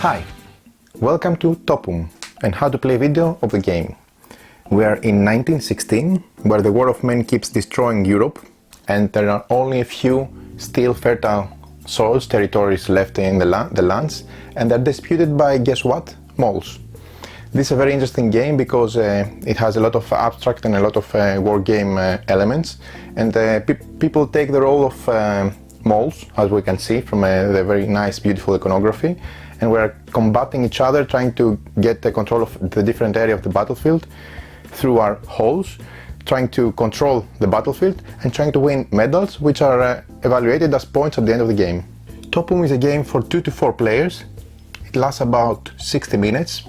Hi, welcome to Topoum and how to play video of the game. We are in 1916, where the war of men keeps destroying Europe, and there are only a few still fertile soils, territories left in the lands, and they're disputed by, guess what? Moles. This is a very interesting game because it has a lot of abstract and a lot of war game elements, and people take the role of moles, as we can see from the very nice, beautiful iconography, and we're combating each other, trying to get the control of the different area of the battlefield through our holes, trying to control the battlefield and trying to win medals, which are evaluated as points at the end of the game. Topoum is a game for 2 to 4 players. It lasts about 60 minutes,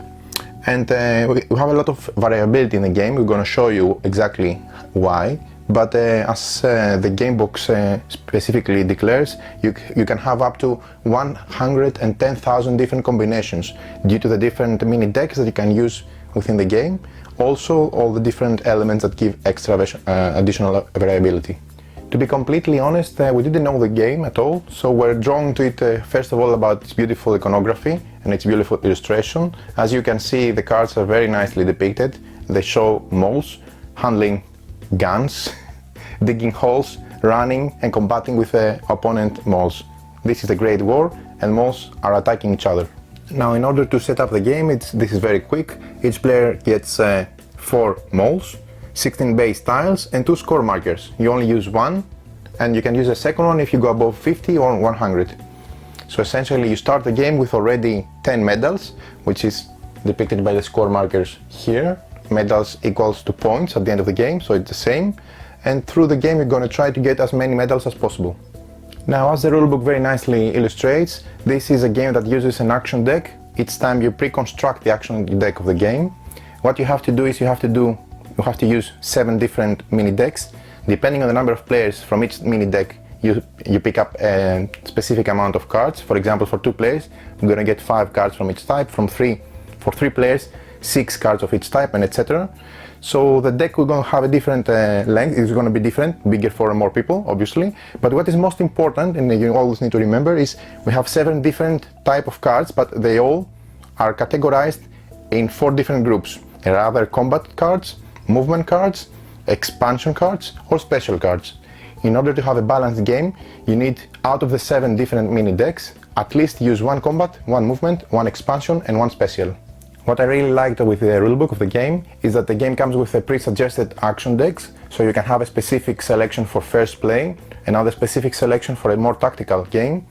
and we have a lot of variability in the game. We're going to show you exactly why. But as the game box specifically declares, you can have up to 110,000 different combinations due to the different mini decks that you can use within the game. Also, all the different elements that give extra additional variability. To be completely honest, we didn't know the game at all, so we're drawn to it first of all about its beautiful iconography and its beautiful illustration. As you can see, the cards are very nicely depicted. They show moles handling guns, digging holes, running and combating with opponent moles. This is a great war and moles are attacking each other. Now, in order to set up the game, this is very quick. Each player gets 4 moles, 16 base tiles and 2 score markers. You only use one, and you can use a second one if you go above 50 or 100. So essentially you start the game with already 10 medals, which is depicted by the score markers here. Medals equals to points at the end of the game, so it's the same. And through the game you're going to try to get as many medals as possible. Now, as the rulebook very nicely illustrates, this is a game that uses an action deck. Each time you pre-construct the action deck of the game, what you have to do is you have to use 7 different mini decks. Depending on the number of players from each mini deck, you pick up a specific amount of cards. For example, for 2 players, we're going to get 5 cards from each type. For 3 players, 6 cards of each type, and etc. So the deck we're going to have a different length. It's going to be different, bigger for more people, obviously. But what is most important, and you always need to remember, is we have 7 different type of cards, but they all are categorized in 4 different groups. There are either combat cards, movement cards, expansion cards, or special cards. In order to have a balanced game, you need, out of the 7 different mini decks, at least use 1 combat, 1 movement, 1 expansion, and 1 special. What I really liked with the rulebook of the game is that the game comes with a pre-suggested action decks, so you can have a specific selection for first play, another specific selection for a more tactical game,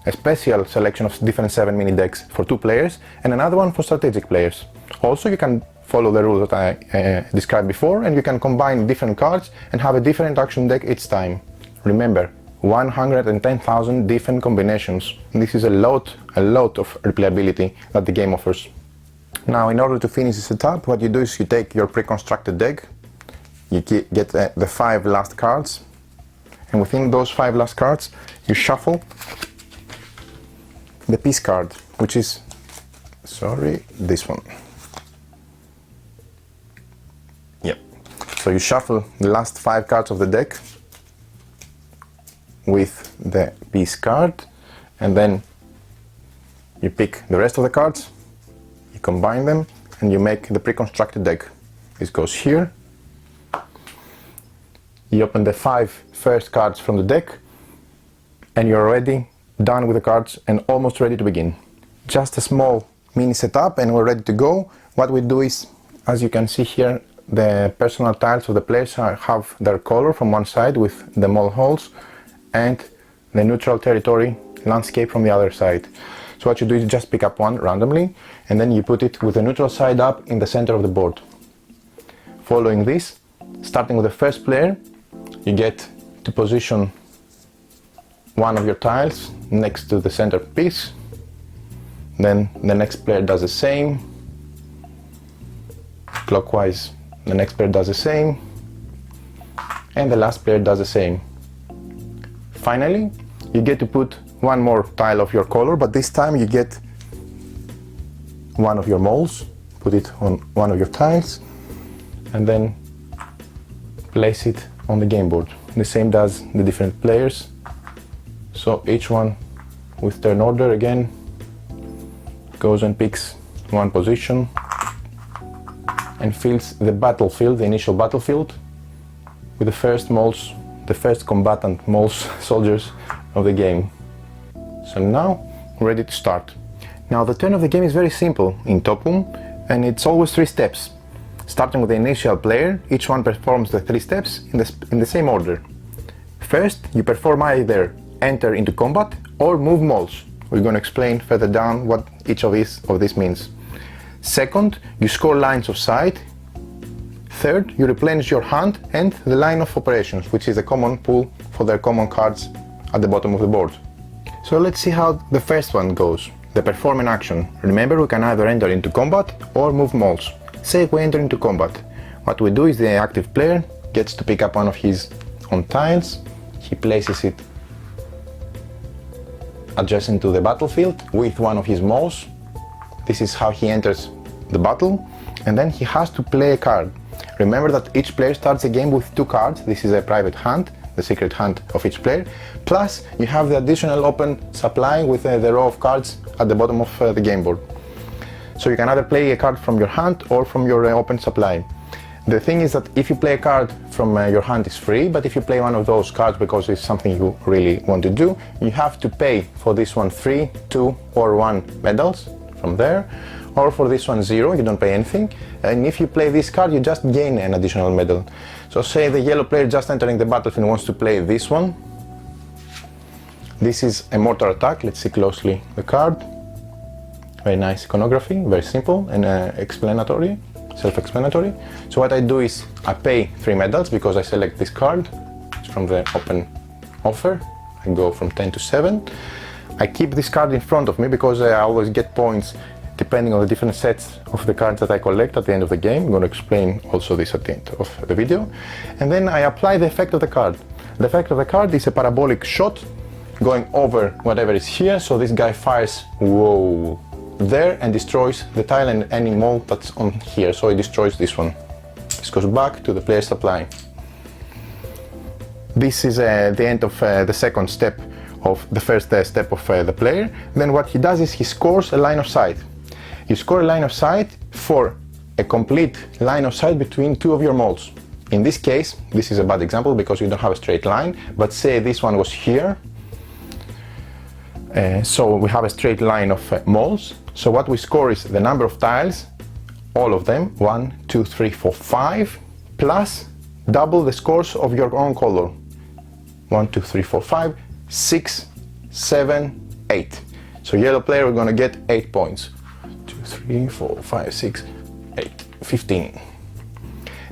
a special selection of different 7 mini decks for 2 players, and another one for strategic players. Also, you can follow the rules that I described before, and you can combine different cards and have a different action deck each time. Remember, 110,000 different combinations. This is a lot of replayability that the game offers. Now, in order to finish the setup, what you do is you take your pre-constructed deck, you get the 5 last cards, and within those 5 last cards, you shuffle the peace card, which is, this one. Yep. So you shuffle the last 5 cards of the deck with the peace card, and then you pick the rest of the cards. You combine them and you make the pre-constructed deck. This goes here. You open the 5 first cards from the deck and you're already done with the cards and almost ready to begin. Just a small mini setup and we're ready to go. What we do is, as you can see here, the personal tiles of the players have their color from one side with the mole holes and the neutral territory landscape from the other side. So what you do is just pick up one randomly and then you put it with the neutral side up in the center of the board. Following this, starting with the first player, you get to position one of your tiles next to the center piece. Then the next player does the same. Clockwise, the next player does the same. And the last player does the same. Finally, you get to put one more tile of your color, but this time you get one of your moles, put it on one of your tiles, and then place it on the game board. The same does the different players. So each one with turn order again, goes and picks one position and fills the battlefield, the initial battlefield, with the first moles, the first combatant moles soldiers of the game. So now we're ready to start. Now the turn of the game is very simple in Topoum, and it's always 3 steps. Starting with the initial player, each one performs the 3 steps in the same order. First, you perform either enter into combat or move moles. We're going to explain further down what each of this means. Second, you score lines of sight. Third, you replenish your hand and the line of operations, which is a common pool for their common cards at the bottom of the board. So let's see how the first one goes, the perform an action. Remember, we can either enter into combat or move moles. Say we enter into combat. What we do is the active player gets to pick up one of his own tiles. He places it adjacent to the battlefield with one of his moles. This is how he enters the battle, and then he has to play a card. Remember that each player starts the game with 2 cards. This is a private hand, the secret hand of each player, plus you have the additional open supply with the row of cards at the bottom of the game board. So you can either play a card from your hand or from your open supply. The thing is that if you play a card from your hand, it's free, but if you play one of those cards because it's something you really want to do, you have to pay for this one 3, 2 or 1 medals from there, or for this one 0, you don't pay anything, and if you play this card you just gain an additional medal. So say the yellow player just entering the battlefield wants to play this one. This is a mortar attack. Let's see closely the card. Very nice iconography, very simple and explanatory, self-explanatory. So what I do is I pay 3 medals because I select this card. It's from the open offer. I go from 10 to 7. I keep this card in front of me because I always get points depending on the different sets of the cards that I collect at the end of the game. I'm going to explain also this at the end of the video. And then I apply the effect of the card. The effect of the card is a parabolic shot going over whatever is here. So this guy fires there and destroys the tile and any mole that's on here. So he destroys this one. This goes back to the player's supply. This is the end of the second step of the first step of the player. Then what he does is he scores a line of sight. You score a line of sight for a complete line of sight between 2 of your moles. In this case, this is a bad example because you don't have a straight line, but say this one was here. So we have a straight line of moles. So what we score is the number of tiles, all of them, 1, 2, 3, 4, 5, plus double the scores of your own color. 1, 2, 3, 4, 5, 6, 7, 8. So yellow player, we're going to get 8 points. 2, 3, 4, 5, 6, 8, 15.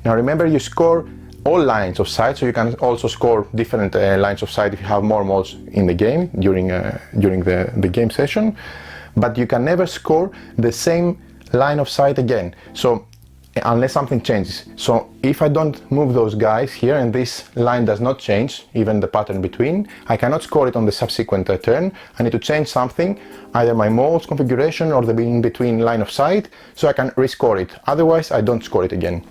Now remember, you score all lines of sight, so you can also score different lines of sight if you have more moles in the game during the game session, but you can never score the same line of sight again. So unless something changes. So if I don't move those guys here and this line does not change, even the pattern between, I cannot score it on the subsequent turn. I need to change something, either my moles configuration or the in-between line of sight, so I can rescore it. Otherwise, I don't score it again.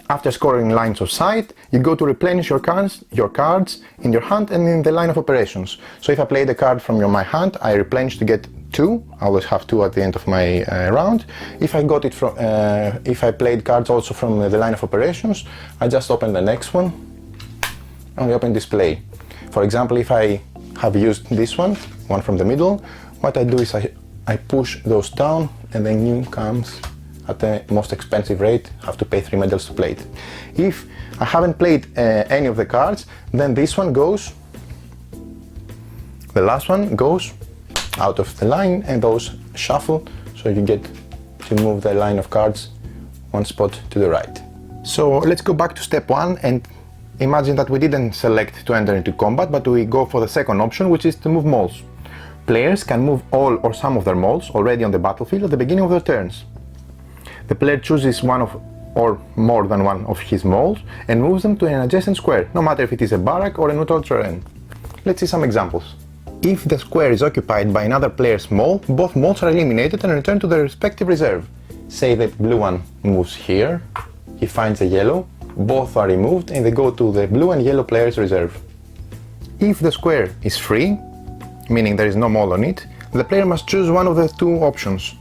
After scoring lines of sight, you go to replenish your cards in your hand and in the line of operations. So if I play the card from my hand, I replenish to get 2. I always have 2 at the end of my round. If I got it from, if I played cards also from the line of operations, I just open the next one and we open display. For example, if I have used this one from the middle, what I do is I push those down and the new comes at the most expensive rate. I have to pay 3 medals to play it. If I haven't played any of the cards, then this one goes, the last one goes out of the line and those shuffle, so you get to move the line of cards 1 spot to the right. So let's go back to step 1 and imagine that we didn't select to enter into combat, but we go for the second option, which is to move moles. Players can move all or some of their moles already on the battlefield at the beginning of their turns. The player chooses one of or more than one of his moles and moves them to an adjacent square, no matter if it is a barrack or a neutral terrain. Let's see some examples. If the square is occupied by another player's mole, both moles are eliminated and returned to their respective reserve. Say the blue one moves here, he finds a yellow, both are removed and they go to the blue and yellow player's reserve. If the square is free, meaning there is no mole on it, the player must choose one of the 2 options,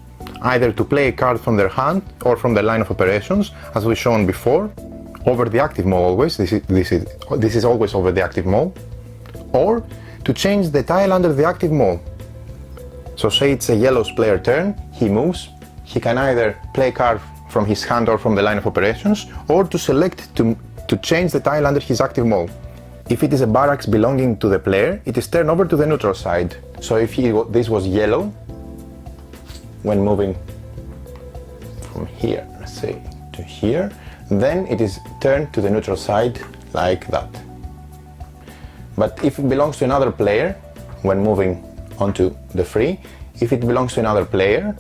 either to play a card from their hand or from the line of operations, as we've shown before, over the active mole always, this is always over the active mole, or to change the tile under the active mole. So say it's a yellow's player turn, he moves, he can either play a card from his hand or from the line of operations, or to select to change the tile under his active mole. If it is a barracks belonging to the player, it is turned over to the neutral side. So if this was yellow, when moving from here, let's say, to here, then it is turned to the neutral side like that. But if it belongs to another player, when moving onto the free, if it belongs to another player,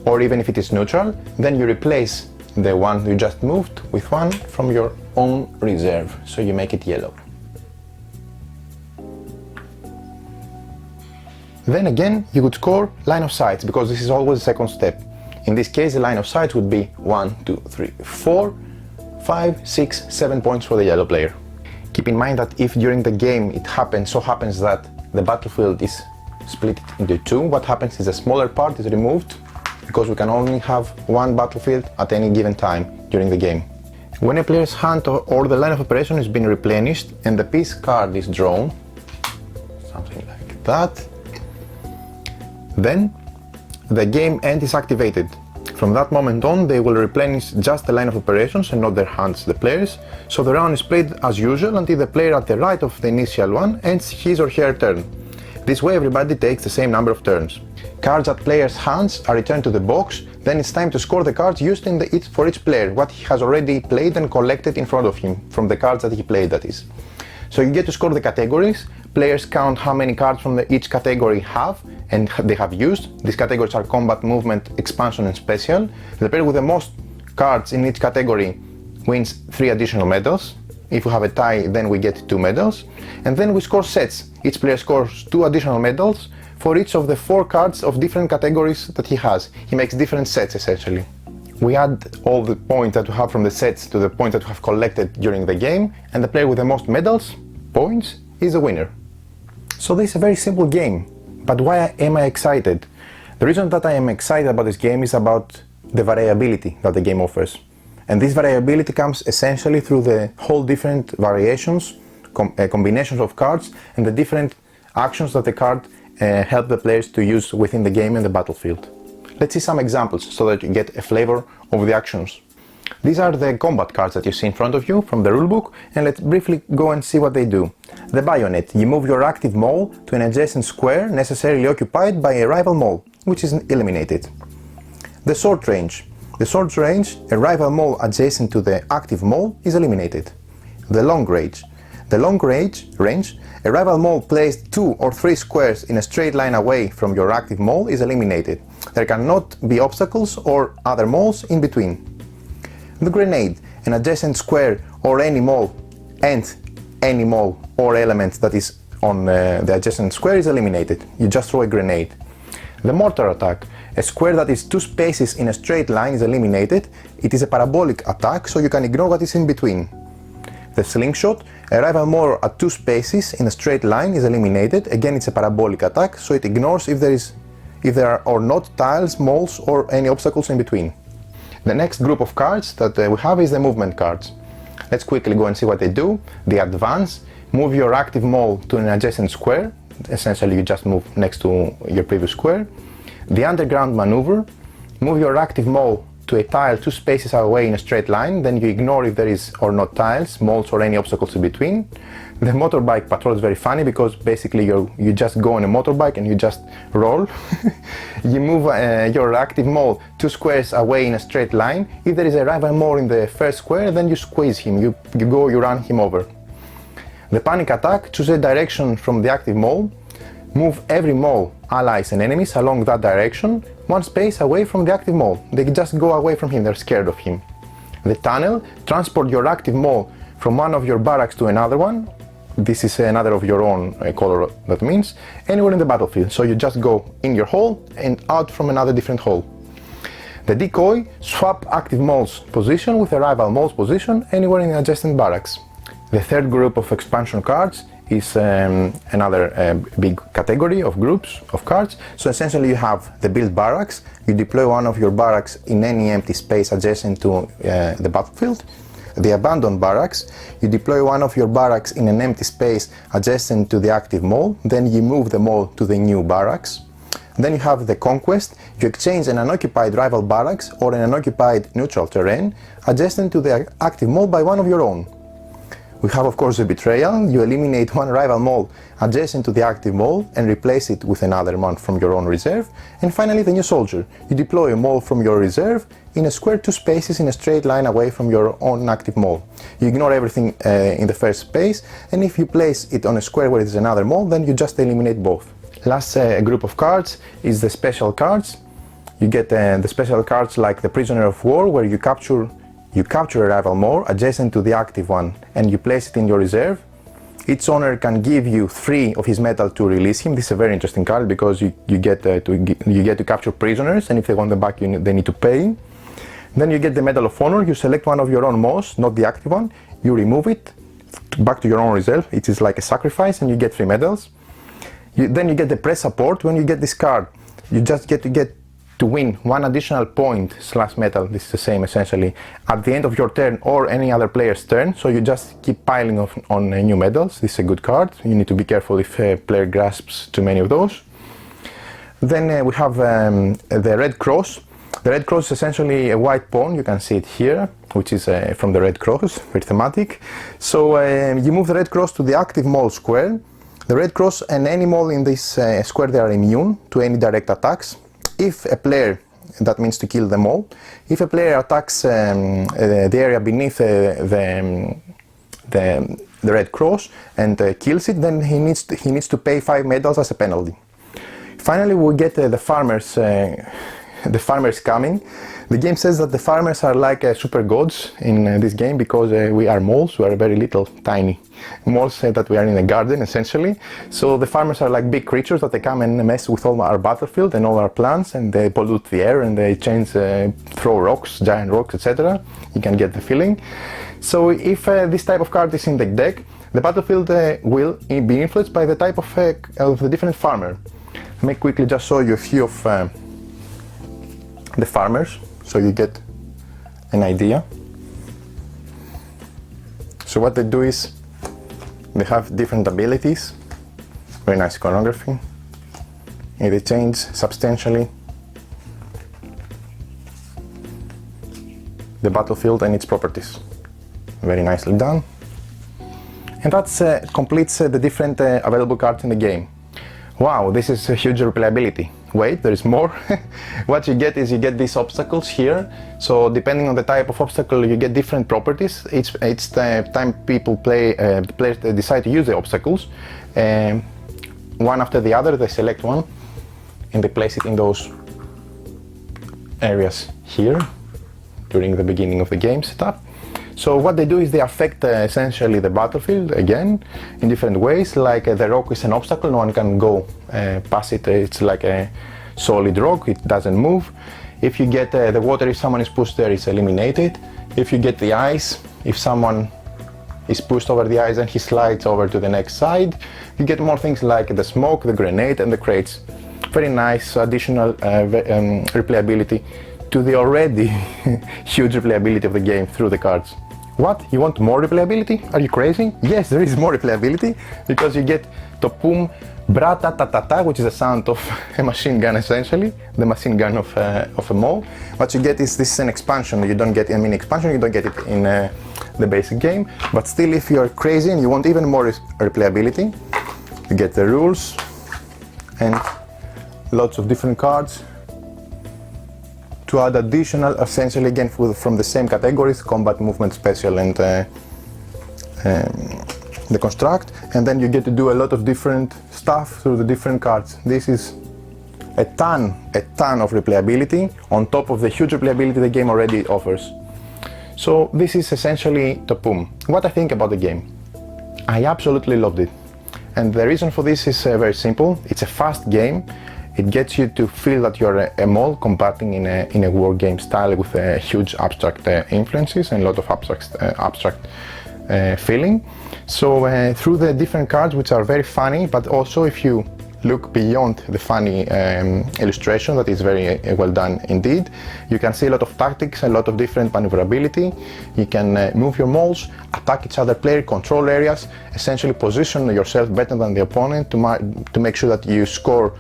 or even if it is neutral, then you replace the one you just moved with one from your own reserve, so you make it yellow. Then again, you could score line of sight, because this is always the second step. In this case, the line of sight would be 1, 2, 3, 4, 5, 6, 7 points for the yellow player. Keep in mind that if during the game it so happens that the battlefield is split into two, what happens is a smaller part is removed, because we can only have one battlefield at any given time during the game. When a player's hand or the line of operation has been replenished and the peace card is drawn, something like that, then the game end is activated. From that moment on, they will replenish just the line of operations and not their hands, the players, so the round is played as usual until the player at the right of the initial one ends his or her turn. This way everybody takes the same number of turns. Cards at players' hands are returned to the box, then it's time to score the cards used for each player, what he has already played and collected in front of him, from the cards that he played, that is. So you get to score the categories. Players count how many cards from each category they have used. These categories are combat, movement, expansion and special. The player with the most cards in each category wins 3 additional medals. If we have a tie, then we get 2 medals. And then we score sets. Each player scores 2 additional medals for each of the 4 cards of different categories that he has. He makes different sets essentially. We add all the points that we have from the sets to the points that we have collected during the game, and the player with the most medals, points, is the winner. So this is a very simple game, but why am I excited? The reason that I am excited about this game is about the variability that the game offers. And this variability comes essentially through the whole different variations, combinations of cards, and the different actions that the card help the players to use within the game and the battlefield. Let's see some examples so that you get a flavor of the actions. These are the combat cards that you see in front of you from the rulebook, and let's briefly go and see what they do. The bayonet. You move your active mole to an adjacent square necessarily occupied by a rival mole, which is eliminated. The sword range. The sword range, a rival mole adjacent to the active mole, is eliminated. The long range. The long range, a rival mole placed 2 or 3 squares in a straight line away from your active mole is eliminated. There cannot be obstacles or other moles in between. The grenade, an adjacent square or any mole and any mole or element that is on the adjacent square is eliminated. You just throw a grenade. The mortar attack, a square that is 2 spaces in a straight line is eliminated. It is a parabolic attack, so you can ignore what is in between. The slingshot, a rival mole at 2 spaces in a straight line is eliminated. Again, it's a parabolic attack, so it ignores if there are or not tiles, moles or any obstacles in between. The next group of cards that we have is the movement cards. Let's quickly go and see what they do. The advance, move your active mole to an adjacent square. Essentially you just move next to your previous square. The underground maneuver, move your active mole to a tile 2 spaces away in a straight line, then you ignore if there is or not tiles, moles or any obstacles in between. The motorbike patrol is very funny because basically you just go on a motorbike and you just roll. You move your active mole 2 squares away in a straight line. If there is a rival mole in the first square, then you squeeze him, you run him over. The panic attack, choose a direction from the active mole, move every mole, allies and enemies along that direction, 1 space away from the active mole. They just go away from him, they're scared of him. The tunnel, transport your active mole from one of your barracks to another one. This is another of your own color, that means, anywhere in the battlefield. So you just go in your hole and out from another different hole. The decoy, swap active mole's position with a rival mole's position anywhere in adjacent barracks. The third group of expansion cards is another big category of groups of cards. So essentially you have the build barracks. You deploy one of your barracks in any empty space adjacent to the battlefield. The abandoned barracks, you deploy one of your barracks in an empty space adjacent to the active mall, then you move the mall to the new barracks. Then you have the conquest, you exchange an unoccupied rival barracks or an unoccupied neutral terrain adjacent to the active mall by one of your own. We have of course the betrayal, you eliminate one rival mall adjacent to the active mall and replace it with another one from your own reserve. And finally the new soldier, you deploy a mall from your reserve in a square 2 spaces in a straight line away from your own active mall. You ignore everything in the first space, and if you place it on a square where there's another mall, then you just eliminate both. Last group of cards is the special cards. You get the special cards like the Prisoner of War, where you capture a rival mall adjacent to the active one and you place it in your reserve. Each owner can give you 3 of his metal to release him. This is a very interesting card because you get to capture prisoners, and if they want them back they need to pay. Then you get the Medal of Honor. You select one of your own malls, not the active one. You remove it back to your own reserve. It is like a sacrifice and you get 3 medals. Then you get the press support. When you get this card, you just get to win 1 additional point / metal. This is the same essentially at the end of your turn or any other player's turn. So you just keep piling on new medals. This is a good card. You need to be careful if a player grasps too many of those. Then we have the Red Cross. The Red Cross is essentially a white pawn. You can see it here, which is from the Red Cross, very thematic. So you move the Red Cross to the active mall square. The Red Cross and any mall in this square, they are immune to any direct attacks. If a player, that means to kill them all, if a player attacks the area beneath the Red Cross and kills it, then he needs to pay 5 medals as a penalty. Finally, we get the farmers coming. The game says that the farmers are like super gods in this game because we are moles, we are very little, tiny moles that we are in a garden essentially. So the farmers are like big creatures that they come and mess with all our battlefield and all our plants, and they pollute the air and they throw rocks, giant rocks, etc. You can get the feeling. So if this type of card is in the deck, the battlefield will be influenced by the type of the different farmer. Let me quickly just show you a few of the farmers, so you get an idea. So what they do is they have different abilities, very nice iconography, and they change substantially the battlefield and its properties. Very nicely done. And that completes the different available cards in the game. Wow, this is a huge replayability. Wait, there is more. What you get is you get these obstacles here. So depending on the type of obstacle, you get different properties. Each time players decide to use the obstacles, one after the other, they select one and they place it in those areas here during the beginning of the game setup. So what they do is they affect essentially the battlefield again in different ways. Like the rock is an obstacle, no one can go past it. It's like a solid rock, it doesn't move. If you get the water, if someone is pushed there, it's eliminated. If you get the ice, if someone is pushed over the ice and he slides over to the next side, you get more things like the smoke, the grenade and the crates. Very nice additional replayability to the already huge replayability of the game through the cards. What? You want more replayability? Are you crazy? Yes, there is more replayability because you get Topoum Bra-ta-ta-ta-ta, which is the sound of a machine gun essentially, the machine gun of a mall. What you get is, this is an expansion. You don't get a mini expansion, you don't get it in the basic game, but still if you're crazy and you want even more replayability, you get the rules and lots of different cards to add additional, essentially again from the same categories, combat, movement, special and the construct, and then you get to do a lot of different stuff through the different cards. This is a ton of replayability on top of the huge replayability the game already offers. So this is essentially Topoum. What I think about the game? I absolutely loved it, and the reason for this is very simple. It's a fast game. It gets you to feel that you're a mall combating in a war game style with huge abstract influences and a lot of abstract feeling. So through the different cards, which are very funny, but also if you look beyond the funny illustration that is very well done indeed, you can see a lot of tactics, a lot of different maneuverability. You can move your moles, attack each other player, control areas, essentially position yourself better than the opponent to make sure that you score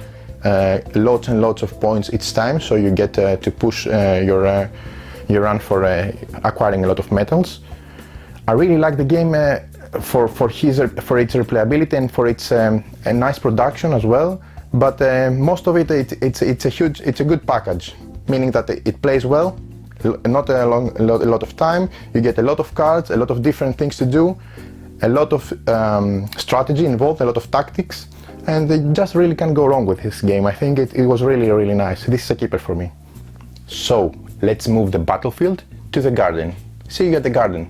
lots and lots of points each time, so you get to push your run for acquiring a lot of medals. I really like the game for its replayability and for its a nice production as well, but most of it's a good package, meaning that it plays well, not a lot of time. You get a lot of cards, a lot of different things to do, a lot of strategy involved, a lot of tactics, and you just really can't go wrong with this game. I think it was really nice. This is a keeper for me. So let's move the battlefield to the garden. See you at the garden.